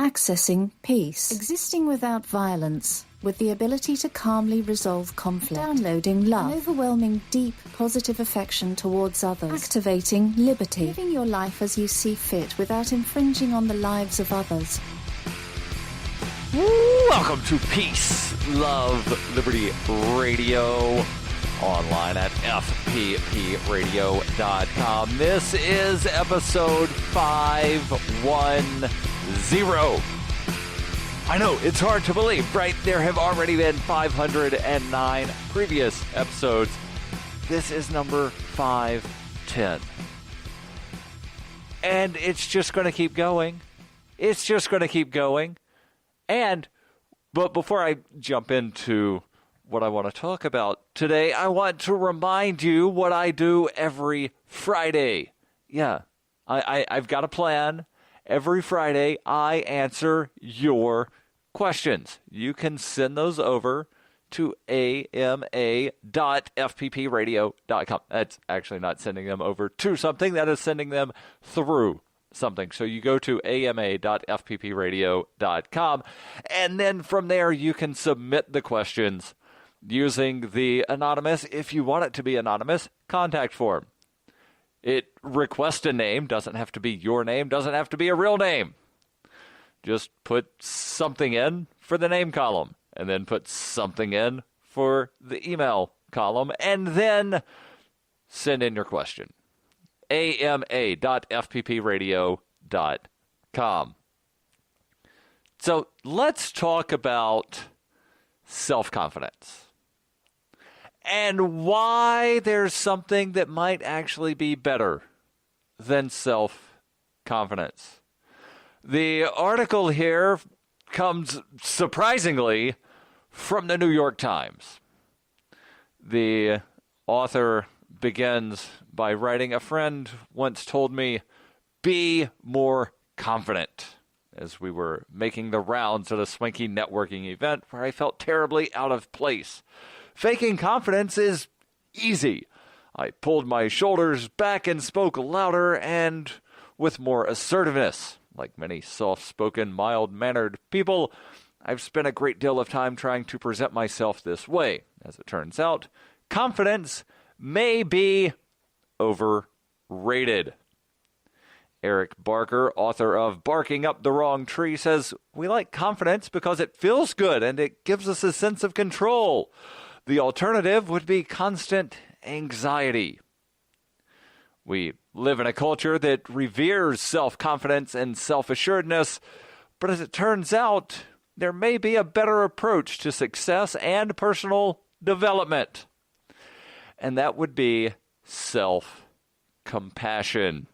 Accessing peace. Existing without violence, with the ability to calmly resolve conflict. Downloading love. An overwhelming, deep, positive affection towards others. Activating liberty. Living your life as you see fit without infringing on the lives of others. Welcome to Peace, Love, Liberty Radio, online at fppradio.com. This is episode 510. I know, it's hard to believe, right? There have already been 509 previous episodes. This is number 510. And it's just going to keep going. It's just going to keep going. But before I jump into what I want to talk about today, I want to remind you what I do every Friday. Yeah, I've got a plan. Every Friday, I answer your questions. You can send those over to ama.fppradio.com. That's actually not sending them over to something. That is sending them through something. So you go to ama.fppradio.com, and then from there you can submit the questions using the anonymous, if you want it to be anonymous, contact form. It requests a name, doesn't have to be your name, doesn't have to be a real name. Just put something in for the name column, and then put something in for the email column, and then send in your question. ama.fppradio.com. So let's talk about self-confidence and why there's something that might actually be better than self-confidence. The article here comes surprisingly from the New York Times. The author begins by writing, "A friend once told me, be more confident," as we were making the rounds at a swanky networking event where I felt terribly out of place. Faking confidence is easy. I pulled my shoulders back and spoke louder and with more assertiveness. Like many soft-spoken, mild-mannered people, I've spent a great deal of time trying to present myself this way. As it turns out, confidence may be overrated. Eric Barker, author of Barking Up the Wrong Tree, says, "We like confidence because it feels good and it gives us a sense of control. The alternative would be constant anxiety." We live in a culture that reveres self-confidence and self-assuredness, but as it turns out, there may be a better approach to success and personal development. And that would be self-compassion.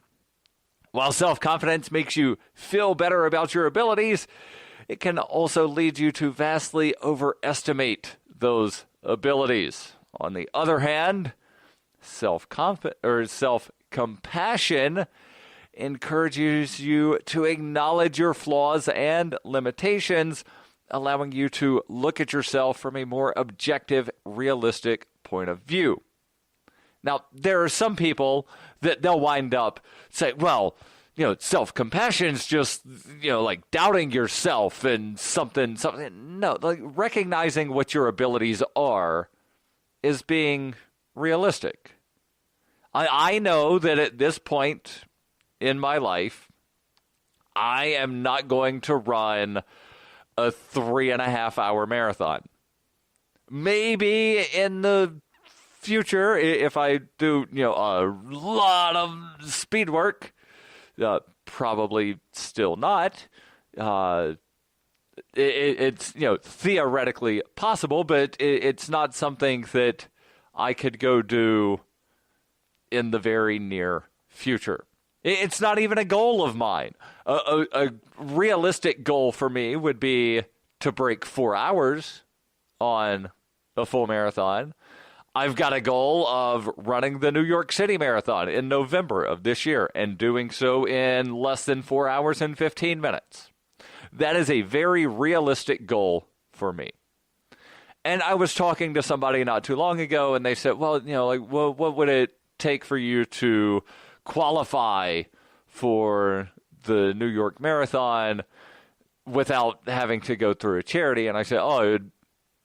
While self-confidence makes you feel better about your abilities, it can also lead you to vastly overestimate those abilities. On the other hand, self-compassion encourages you to acknowledge your flaws and limitations, allowing you to look at yourself from a more objective, realistic point of view. Now, there are some people that they'll wind up saying, well, self-compassion is just, like doubting yourself and something. No, like recognizing what your abilities are is being realistic. I know that at this point in my life, I am not going to run a 3.5-hour marathon. Maybe in the future, if I do, a lot of speed work, probably still not. It's, theoretically possible, but it's not something that I could go do in the very near future. It's not even a goal of mine. A realistic goal for me would be to break 4 hours on a full marathon. I've got a goal of running the New York City Marathon in November of this year and doing so in less than 4 hours and 15 minutes. That is a very realistic goal for me. And I was talking to somebody not too long ago, and they said, well, what would it take for you to qualify for the New York Marathon? without having to go through a charity. And I said, oh, it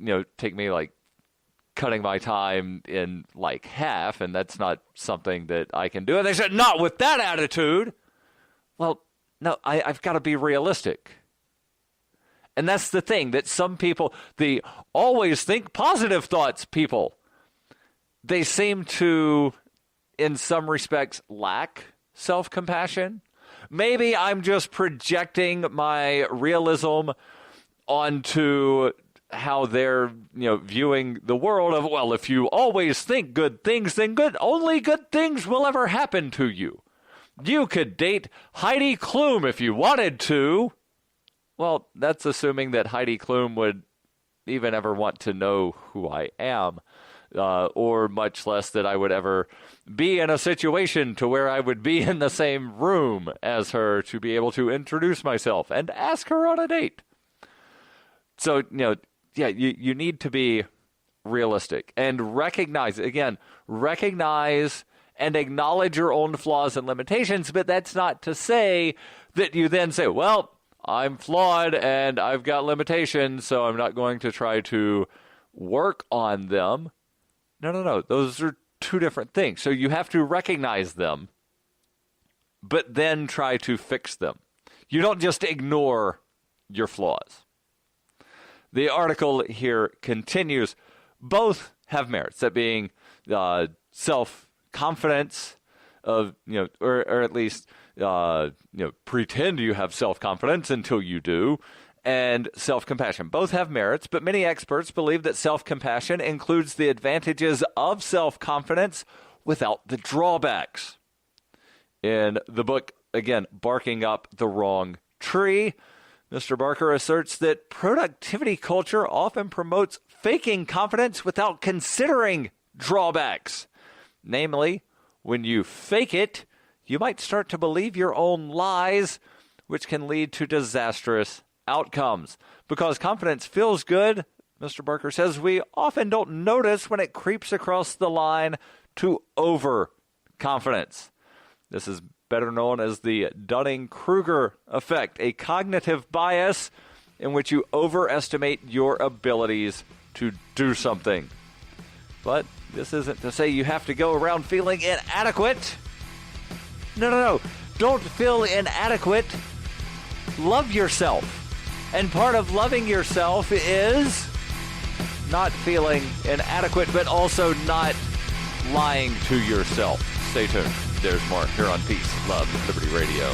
would, take me like cutting my time in like half, and that's not something that I can do. And they said, not with that attitude. Well, no, I've got to be realistic. And that's the thing, that some people, the always think positive thoughts people, they seem to, in some respects, lack self-compassion. Maybe I'm just projecting my realism onto how they're, viewing the world of, well, if you always think good things, then only good things will ever happen to you. You could date Heidi Klum if you wanted to. Well, that's assuming that Heidi Klum would even ever want to know who I am, or much less that I would ever be in a situation to where I would be in the same room as her to be able to introduce myself and ask her on a date. So, you need to be realistic and recognize and acknowledge your own flaws and limitations, but that's not to say that you then say, well, I'm flawed and I've got limitations, so I'm not going to try to work on them. No. Those are two different things. So you have to recognize them, but then try to fix them. You don't just ignore your flaws. The article here continues. Both have merits, that being self-confidence of, or at least, pretend you have self-confidence until you do, and self-compassion. Both have merits, but many experts believe that self-compassion includes the advantages of self-confidence without the drawbacks. In the book, again, Barking Up the Wrong Tree, Mr. Barker asserts that productivity culture often promotes faking confidence without considering drawbacks. Namely, when you fake it, you might start to believe your own lies, which can lead to disastrous outcomes. Because confidence feels good, Mr. Barker says, we often don't notice when it creeps across the line to overconfidence. This is better known as the Dunning-Kruger effect, a cognitive bias in which you overestimate your abilities to do something. But this isn't to say you have to go around feeling inadequate. No. Don't feel inadequate. Love yourself. And part of loving yourself is not feeling inadequate, but also not lying to yourself. Stay tuned. There's more here on Peace, Love, Liberty Radio.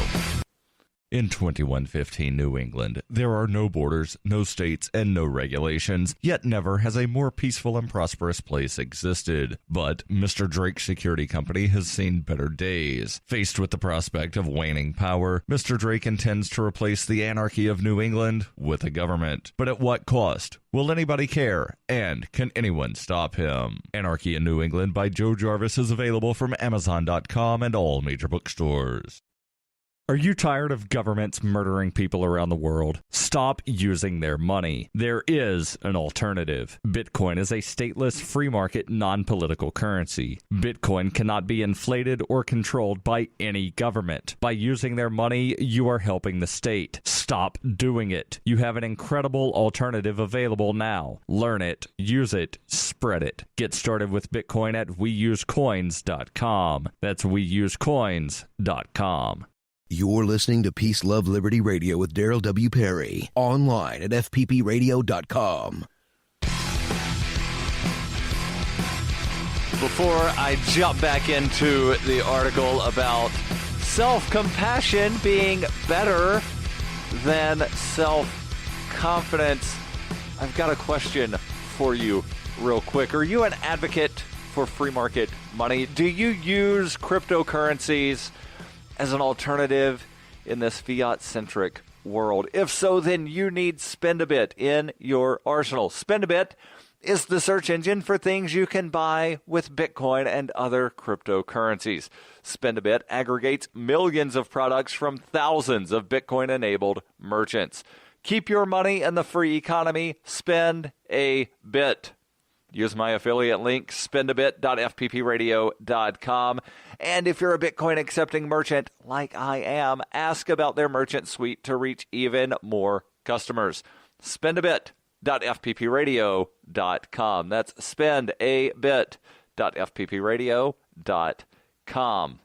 In 2115 New England, there are no borders, no states, and no regulations, yet never has a more peaceful and prosperous place existed. But Mr. Drake's security company has seen better days. Faced with the prospect of waning power, Mr. Drake intends to replace the anarchy of New England with a government. But at what cost? Will anybody care? And can anyone stop him? Anarchy in New England by Joe Jarvis is available from Amazon.com and all major bookstores. Are you tired of governments murdering people around the world? Stop using their money. There is an alternative. Bitcoin is a stateless, free market, non-political currency. Bitcoin cannot be inflated or controlled by any government. By using their money, you are helping the state. Stop doing it. You have an incredible alternative available now. Learn it, use it, spread it. Get started with Bitcoin at weusecoins.com. That's weusecoins.com. You're listening to Peace, Love, Liberty Radio with Darryl W Perry. Online at fppradio.com. Before I jump back into the article about self-compassion being better than self-confidence, I've got a question for you real quick. Are you an advocate for free market money? Do you use cryptocurrencies as an alternative in this fiat-centric world? If so, then you need SpendABit in your arsenal. SpendABit is the search engine for things you can buy with Bitcoin and other cryptocurrencies. SpendABit aggregates millions of products from thousands of Bitcoin-enabled merchants. Keep your money in the free economy. Spend a bit. Use my affiliate link, spendabit.fppradio.com. And if you're a Bitcoin accepting merchant like I am, ask about their merchant suite to reach even more customers. Spendabit.fppradio.com. That's spendabit.fppradio.com.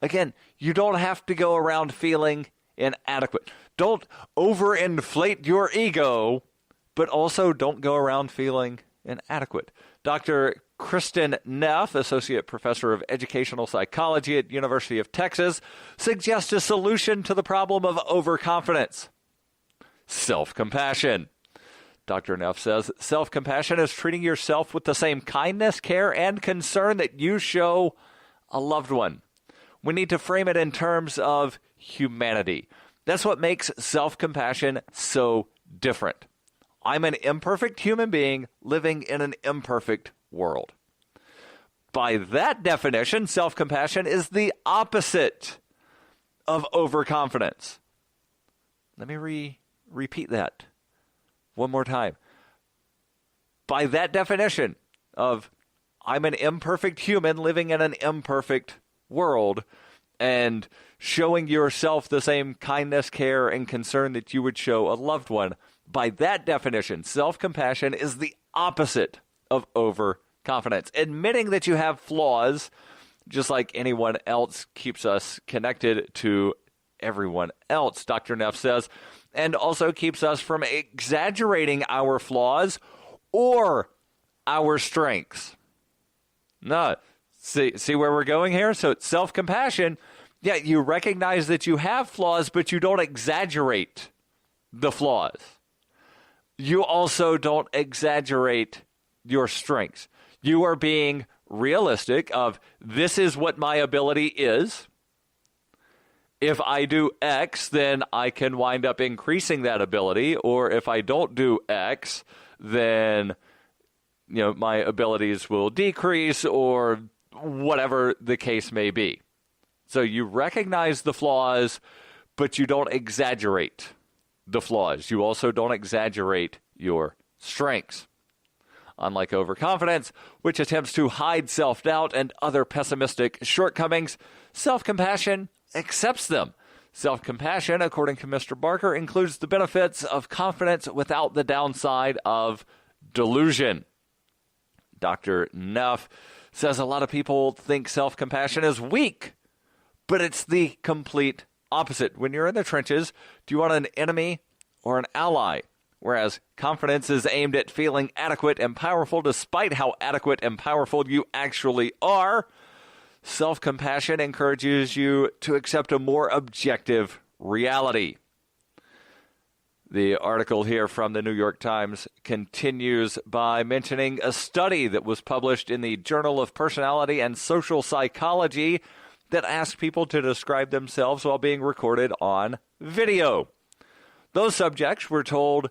Again, you don't have to go around feeling inadequate. Don't overinflate your ego, but also don't go around feeling inadequate. Dr. Kristen Neff, Associate Professor of Educational Psychology at University of Texas, suggests a solution to the problem of overconfidence: self-compassion. Dr. Neff says self-compassion is treating yourself with the same kindness, care, and concern that you show a loved one. We need to frame it in terms of humanity. That's what makes self-compassion so different. I'm an imperfect human being living in an imperfect world. By that definition, self-compassion is the opposite of overconfidence. Let me repeat that one more time. By that definition of I'm an imperfect human living in an imperfect world, and showing yourself the same kindness, care, and concern that you would show a loved one, by that definition, self-compassion is the opposite of overconfidence. Admitting that you have flaws, just like anyone else, keeps us connected to everyone else, Dr. Neff says, and also keeps us from exaggerating our flaws or our strengths. No, see where we're going here? So it's self-compassion. Yeah, you recognize that you have flaws, but you don't exaggerate the flaws. You also don't exaggerate your strengths. You are being realistic of, this is what my ability is. If I do X, then I can wind up increasing that ability. Or if I don't do X, then my abilities will decrease, or whatever the case may be. So you recognize the flaws, but you don't exaggerate the flaws. You also don't exaggerate your strengths. Unlike overconfidence, which attempts to hide self-doubt and other pessimistic shortcomings, self-compassion accepts them. Self-compassion, according to Mr. Barker, includes the benefits of confidence without the downside of delusion. Dr. Neff says a lot of people think self-compassion is weak, but it's the complete opposite. When you're in the trenches, do you want an enemy or an ally? Whereas confidence is aimed at feeling adequate and powerful despite how adequate and powerful you actually are. Self-compassion encourages you to accept a more objective reality. The article here from the New York Times continues by mentioning a study that was published in the Journal of Personality and Social Psychology that asked people to describe themselves while being recorded on video. Those subjects were told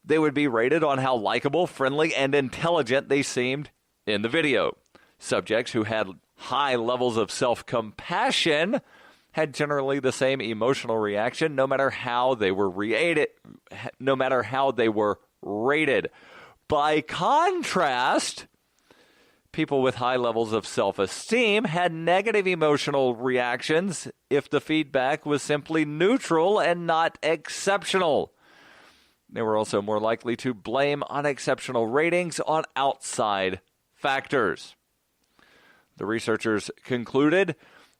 they would be rated on how likable, friendly, and intelligent they seemed in the video. Subjects who had high levels of self-compassion had generally the same emotional reaction no matter how they were rated. By contrast, people with high levels of self-esteem had negative emotional reactions if the feedback was simply neutral and not exceptional. They were also more likely to blame unexceptional ratings on outside factors. The researchers concluded,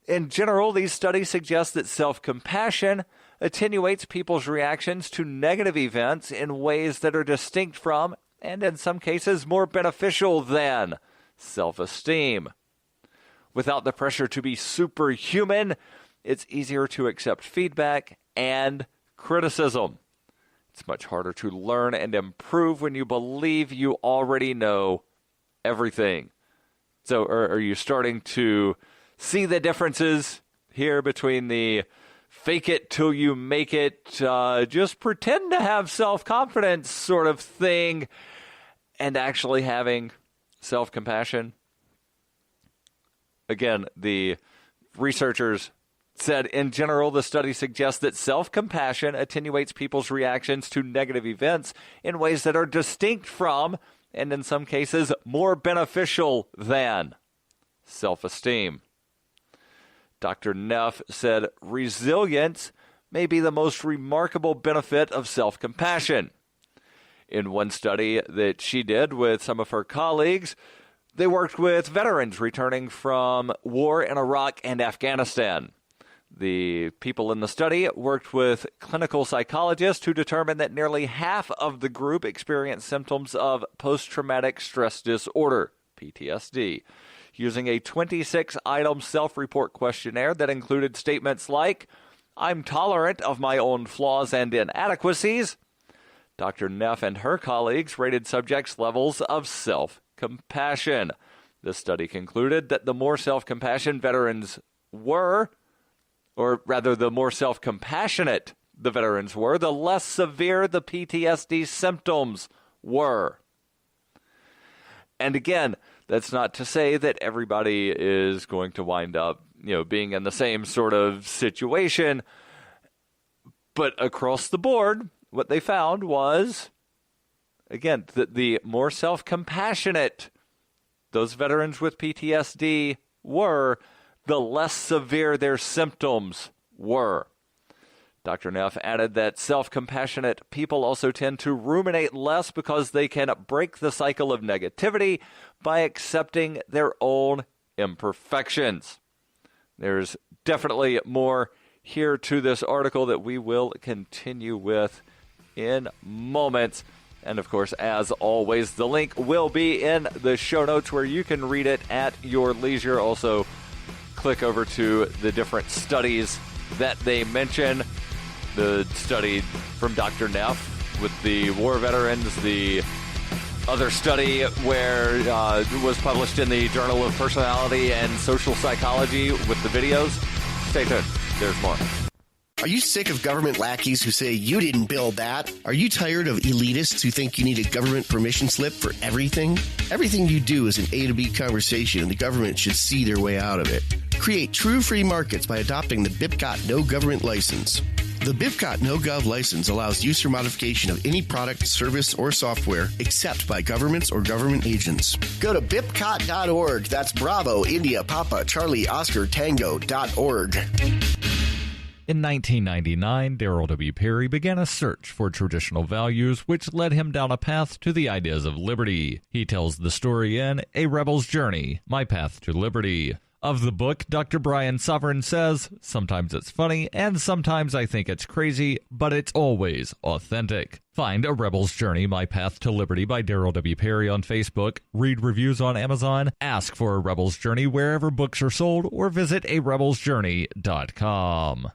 in general, these studies suggest that self-compassion attenuates people's reactions to negative events in ways that are distinct from, and in some cases more beneficial than, self-esteem. Without the pressure to be superhuman, it's easier to accept feedback and criticism. It's much harder to learn and improve when you believe you already know everything. So are you starting to see the differences here between the fake it till you make it, just pretend to have self-confidence sort of thing, and actually having self-compassion? Again, the researchers said, in general, the study suggests that self-compassion attenuates people's reactions to negative events in ways that are distinct from, and in some cases, more beneficial than, self-esteem. Dr. Neff said resilience may be the most remarkable benefit of self-compassion. In one study that she did with some of her colleagues, they worked with veterans returning from war in Iraq and Afghanistan. The people in the study worked with clinical psychologists who determined that nearly half of the group experienced symptoms of post-traumatic stress disorder, PTSD, using a 26-item self-report questionnaire that included statements like, "I'm tolerant of my own flaws and inadequacies." Dr. Neff and her colleagues rated subjects' levels of self-compassion. The study concluded that the more self-compassion veterans were, or rather the more self-compassionate the veterans were, the less severe the PTSD symptoms were. And again, that's not to say that everybody is going to wind up, being in the same sort of situation. But across the board, what they found was, again, that the more self-compassionate those veterans with PTSD were, the less severe their symptoms were. Dr. Neff added that self-compassionate people also tend to ruminate less because they can break the cycle of negativity by accepting their own imperfections. There's definitely more here to this article that we will continue with in moments. And of course, as always, the link will be in the show notes where you can read it at your leisure. Also, click over to the different studies that they mention. The study from Dr. Neff with the war veterans, the other study where it was published in the Journal of Personality and Social Psychology with the videos. Stay tuned. There's more. Are you sick of government lackeys who say you didn't build that? Are you tired of elitists who think you need a government permission slip for everything? Everything you do is an A to B conversation, and the government should see their way out of it. Create true free markets by adopting the BIPCOT No Government License. The BIPCOT No Gov license allows use or modification of any product, service, or software except by governments or government agents. Go to BIPCOT.org. That's Bravo, India, Papa, Charlie, Oscar, Tango.org. In 1999, Darryl W. Perry began a search for traditional values, which led him down a path to the ideas of liberty. He tells the story in A Rebel's Journey, My Path to Liberty. Of the book, Dr. Brian Sovereign says, "Sometimes it's funny, and sometimes I think it's crazy, but it's always authentic." Find A Rebel's Journey, My Path to Liberty by Darryl W. Perry on Facebook, read reviews on Amazon, ask for A Rebel's Journey wherever books are sold, or visit arebelsjourney.com.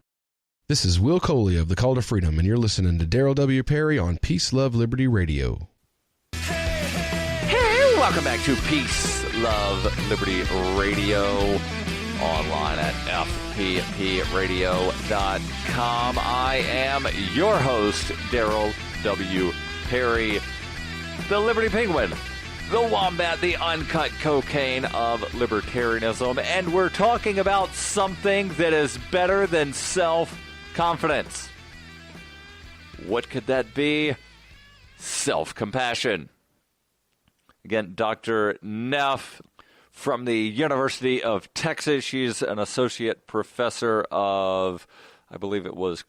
This is Will Coley of the Call to Freedom, and you're listening to Darryl W. Perry on Peace, Love, Liberty Radio. Hey, welcome back to Peace, Love, Liberty Radio, online at fppradio.com. I am your host, Darryl W. Perry, the Liberty Penguin, the Wombat, the uncut cocaine of libertarianism, and we're talking about something that is better than self-confidence. What could that be? Self-compassion. Again, Dr. Neff from the University of Texas. She's an associate professor of, I believe it was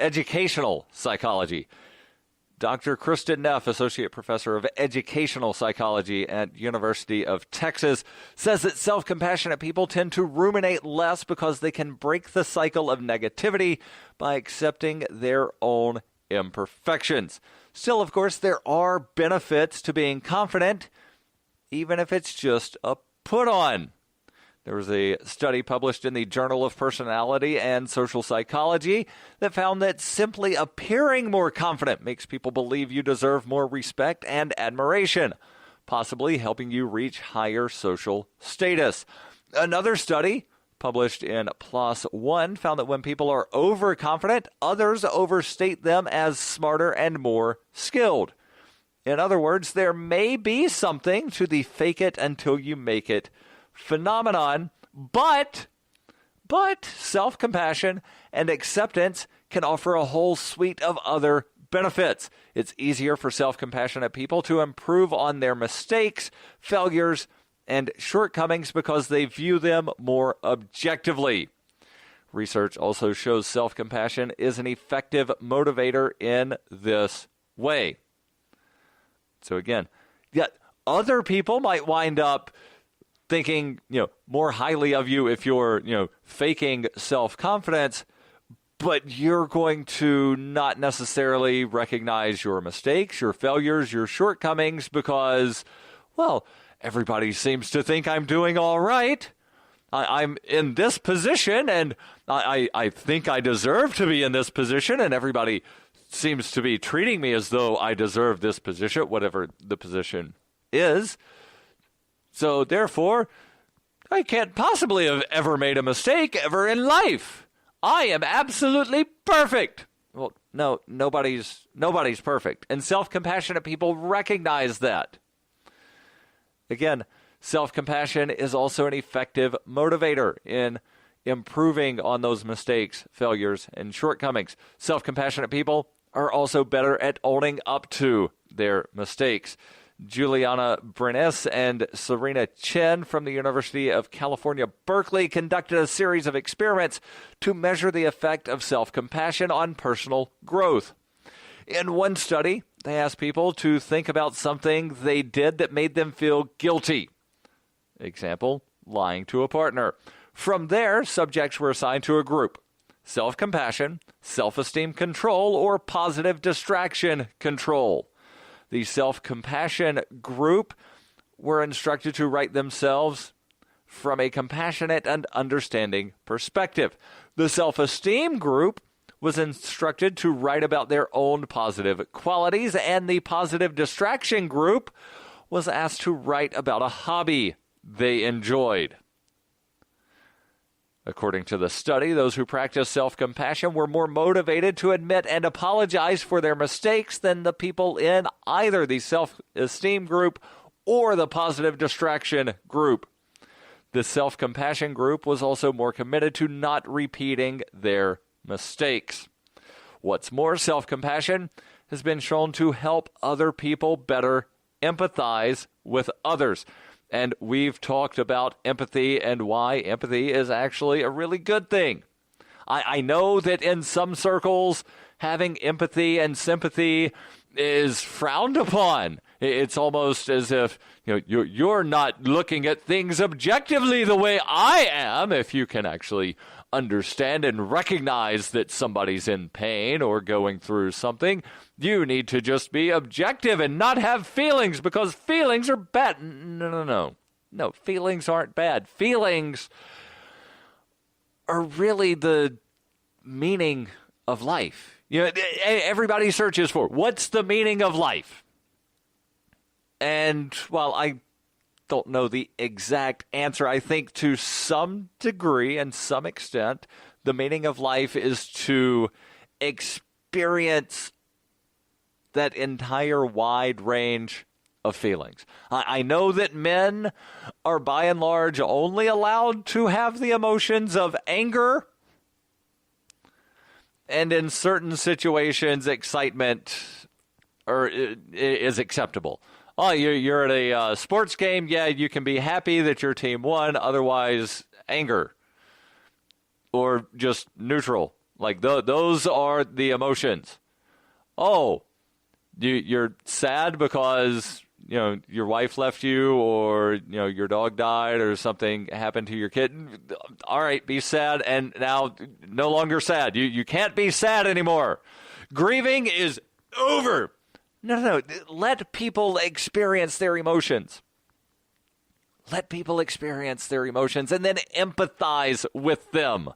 educational psychology. Dr. Kristen Neff, associate professor of educational psychology at University of Texas, says that self-compassionate people tend to ruminate less because they can break the cycle of negativity by accepting their own imperfections. Still, of course, there are benefits to being confident, even if it's just a put-on. There was a study published in the Journal of Personality and Social Psychology that found that simply appearing more confident makes people believe you deserve more respect and admiration, possibly helping you reach higher social status. Another study published in PLOS ONE found that when people are overconfident, others overstate them as smarter and more skilled. In other words, there may be something to the fake it until you make it phenomenon, but self-compassion and acceptance can offer a whole suite of other benefits. It's easier for self-compassionate people to improve on their mistakes, failures, and shortcomings because they view them more objectively. Research also shows self-compassion is an effective motivator in this way. So again, yet other people might wind up thinking, more highly of you if you're, faking self-confidence, but you're going to not necessarily recognize your mistakes, your failures, your shortcomings because, well, everybody seems to think I'm doing all right. I'm in this position, and I think I deserve to be in this position, and everybody seems to be treating me as though I deserve this position, whatever the position is. So therefore, I can't possibly have ever made a mistake ever in life. I am absolutely perfect. Well, no, nobody's perfect. And self-compassionate people recognize that. Again, self-compassion is also an effective motivator in improving on those mistakes, failures, and shortcomings. Self-compassionate people are also better at owning up to their mistakes. Juliana Brenes and Serena Chen from the University of California, Berkeley conducted a series of experiments to measure the effect of self-compassion on personal growth. In one study, they asked people to think about something they did that made them feel guilty. Example, lying to a partner. From there, subjects were assigned to a group: self-compassion, self-esteem control, or positive distraction control. The self-compassion group were instructed to write themselves from a compassionate and understanding perspective. The self-esteem group was instructed to write about their own positive qualities, and the positive distraction group was asked to write about a hobby they enjoyed. According to the study, those who practiced self-compassion were more motivated to admit and apologize for their mistakes than the people in either the self-esteem group or the positive distraction group. The self-compassion group was also more committed to not repeating their mistakes. What's more, self-compassion has been shown to help other people better empathize with others. And we've talked about empathy and why empathy is actually a really good thing. I know that in some circles, having empathy and sympathy is frowned upon. It's almost as if you're not looking at things objectively the way I am. If you can actually understand and recognize that somebody's in pain or going through something, you need to just be objective and not have feelings, because feelings are bad. No, feelings aren't bad. Feelings are really the meaning of life. Everybody searches for, what's the meaning of life? And while I don't know the exact answer, I think to some degree and some extent, the meaning of life is to experience that entire wide range of feelings. I know that men are by and large only allowed to have the emotions of anger, and in certain situations, excitement is acceptable. Oh, you're at a sports game. Yeah, you can be happy that your team won. Otherwise, anger or just neutral. Like those are the emotions. Oh, you're sad because your wife left you, or your dog died, or something happened to your kid. All right, be sad, and now no longer sad. You can't be sad anymore. Grieving is over. No. Let people experience their emotions. Let people experience their emotions and then empathize with them.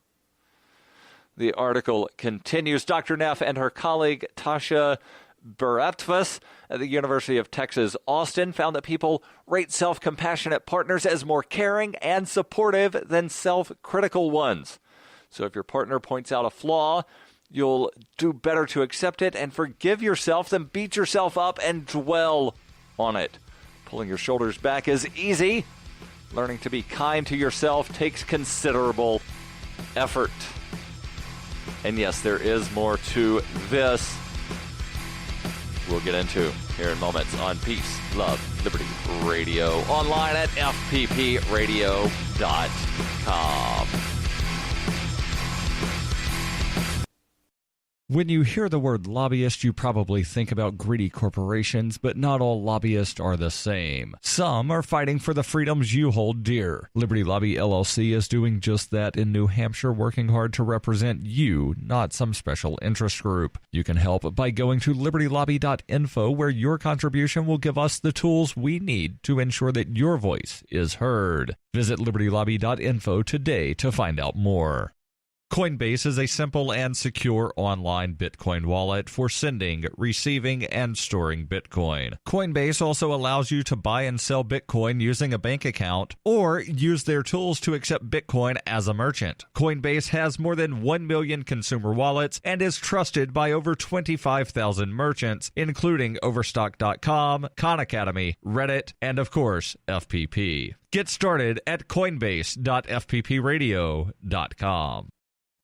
The article continues. Dr. Neff and her colleague Tasha Baratvas at the University of Texas, Austin, found that people rate self-compassionate partners as more caring and supportive than self-critical ones. So if your partner points out a flaw, you'll do better to accept it and forgive yourself than beat yourself up and dwell on it. Pulling your shoulders back is easy. Learning to be kind to yourself takes considerable effort. And yes, there is more to this. We'll get into here in moments on Peace, Love, Liberty Radio, online at fppradio.com. When you hear the word lobbyist, you probably think about greedy corporations, but not all lobbyists are the same. Some are fighting for the freedoms you hold dear. Liberty Lobby LLC is doing just that in New Hampshire, working hard to represent you, not some special interest group. You can help by going to libertylobby.info, where your contribution will give us the tools we need to ensure that your voice is heard. Visit libertylobby.info today to find out more. Coinbase is a simple and secure online Bitcoin wallet for sending, receiving, and storing Bitcoin. Coinbase also allows you to buy and sell Bitcoin using a bank account or use their tools to accept Bitcoin as a merchant. Coinbase has more than 1 million consumer wallets and is trusted by over 25,000 merchants, including Overstock.com, Khan Academy, Reddit, and of course, FPP. Get started at coinbase.fppradio.com.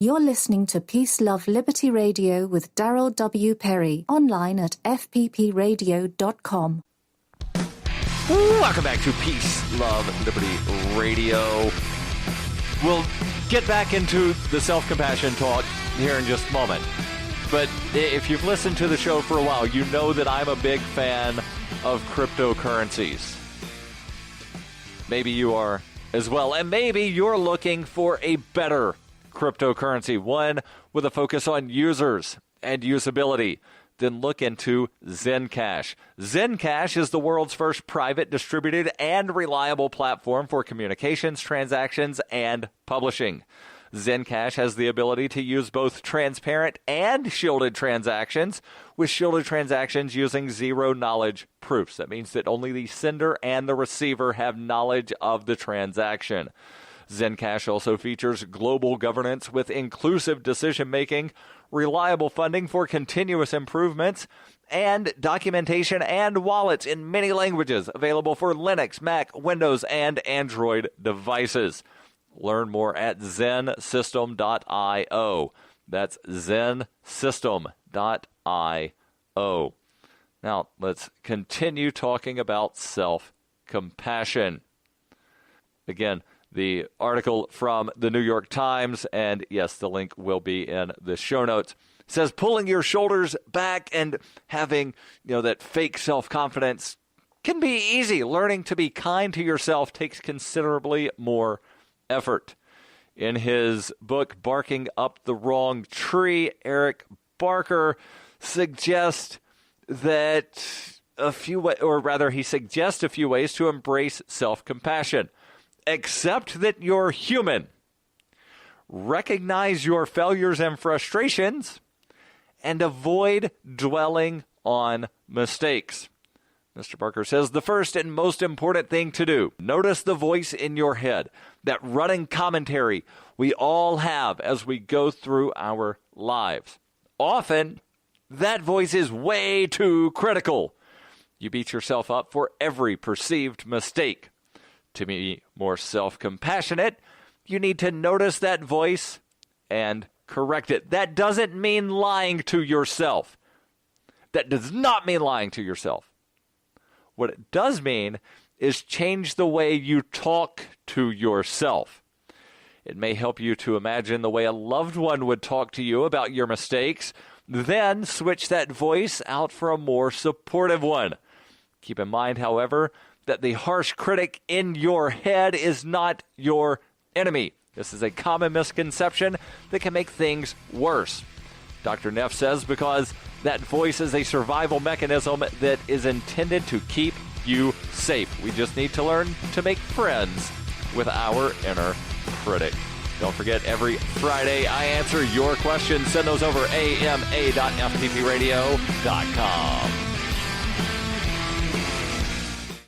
You're listening to Peace, Love, Liberty Radio with Darryl W Perry, online at fppradio.com. Welcome back to Peace, Love, Liberty Radio. We'll get back into the self-compassion talk here in just a moment. But if you've listened to the show for a while, you know that I'm a big fan of cryptocurrencies. Maybe you are as well. And maybe you're looking for a better cryptocurrency, one with a focus on users and usability. Then look into ZenCash. ZenCash is the world's first private, distributed, and reliable platform for communications, transactions, and publishing. ZenCash has the ability to use both transparent and shielded transactions, with shielded transactions using zero-knowledge proofs. That means that only the sender and the receiver have knowledge of the transaction. ZenCash also features global governance with inclusive decision-making, reliable funding for continuous improvements, and documentation and wallets in many languages available for Linux, Mac, Windows, and Android devices. Learn more at zensystem.io. That's zensystem.io. Now, let's continue talking about self-compassion. Again, the article from the New York Times, and yes, the link will be in the show notes, says pulling your shoulders back and having, that fake self-confidence can be easy. Learning to be kind to yourself takes considerably more effort. In his book, Barking Up the Wrong Tree, Eric Barker suggests that he suggests a few ways to embrace self-compassion. Accept that you're human. Recognize your failures and frustrations, and avoid dwelling on mistakes. Mr. Barker says the first and most important thing to do, notice the voice in your head, that running commentary we all have as we go through our lives. Often, that voice is way too critical. You beat yourself up for every perceived mistake. To be more self-compassionate, you need to notice that voice and correct it. That doesn't mean lying to yourself. That does not mean lying to yourself. What it does mean is change the way you talk to yourself. It may help you to imagine the way a loved one would talk to you about your mistakes, then switch that voice out for a more supportive one. Keep in mind, however, that the harsh critic in your head is not your enemy. This is a common misconception that can make things worse. Dr. Neff says because that voice is a survival mechanism that is intended to keep you safe. We just need to learn to make friends with our inner critic. Don't forget, every Friday I answer your questions. Send those over ama.fppradio.com.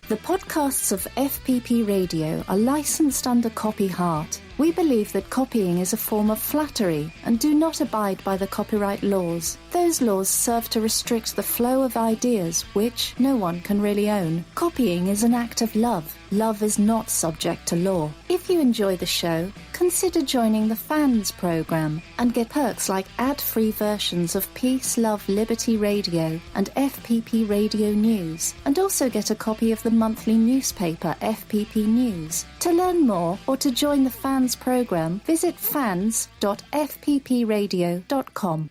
The podcasts of FPP Radio are licensed under Copy Heart. We believe that copying is a form of flattery and do not abide by the copyright laws. Those laws serve to restrict the flow of ideas which no one can really own. Copying is an act of love. Love is not subject to law. If you enjoy the show, consider joining the Fans program and get perks like ad-free versions of Peace, Love, Liberty Radio and FPP Radio News, and also get a copy of the monthly newspaper FPP News. To learn more or to join the Fans program, visit fans.fppradio.com.